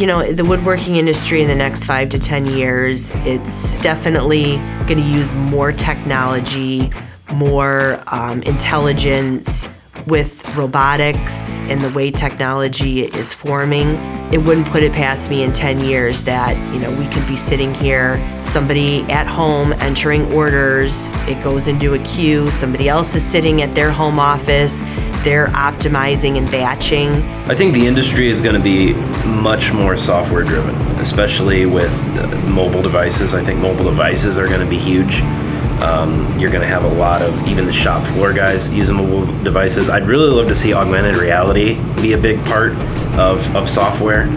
the woodworking industry in the next 5 to 10 years, it's definitely going to use more technology, more intelligence with robotics and the way technology is forming. It wouldn't put it past me in 10 years that, we could be sitting here, somebody at home entering orders, it goes into a queue, somebody else is sitting at their home office, they're optimizing and batching. I think the industry is going to be much more software driven, especially with mobile devices. I think mobile devices are going to be huge. You're going to have a lot of even the shop floor guys using mobile devices. I'd really love to see augmented reality be a big part of software,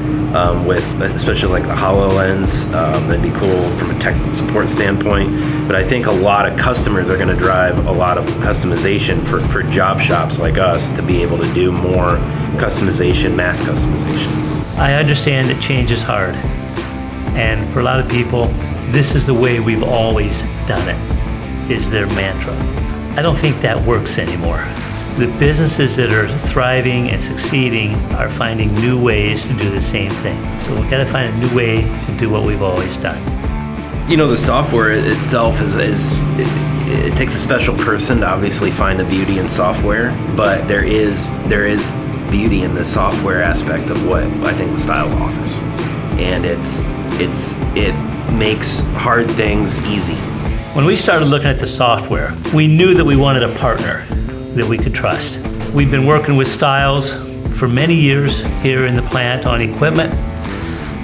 with especially like the HoloLens. That'd be cool from a tech support standpoint. But I think a lot of customers are going to drive a lot of customization for job shops like us to be able to do more customization, mass customization. I understand that change is hard. And for a lot of people, this is the way we've always done it, is their mantra. I don't think that works anymore. The businesses that are thriving and succeeding are finding new ways to do the same thing. So we've got to find a new way to do what we've always done. The software itself it takes a special person to obviously find the beauty in software, but there is beauty in the software aspect of what I think Stiles offers. And it makes hard things easy. When we started looking at the software, we knew that we wanted a partner that we could trust. We've been working with Stiles for many years here in the plant on equipment.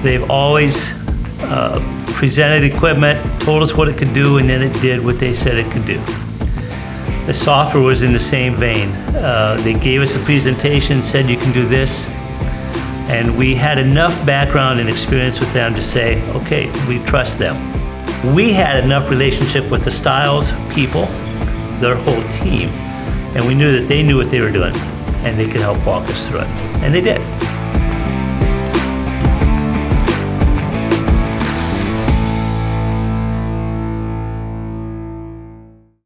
They've always presented equipment, told us what it could do, and then it did what they said it could do. The software was in the same vein. They gave us a presentation, said you can do this, and we had enough background and experience with them to say, okay, we trust them. We had enough relationship with the Stiles people, their whole team, and we knew that they knew what they were doing, and they could help walk us through it, and they did.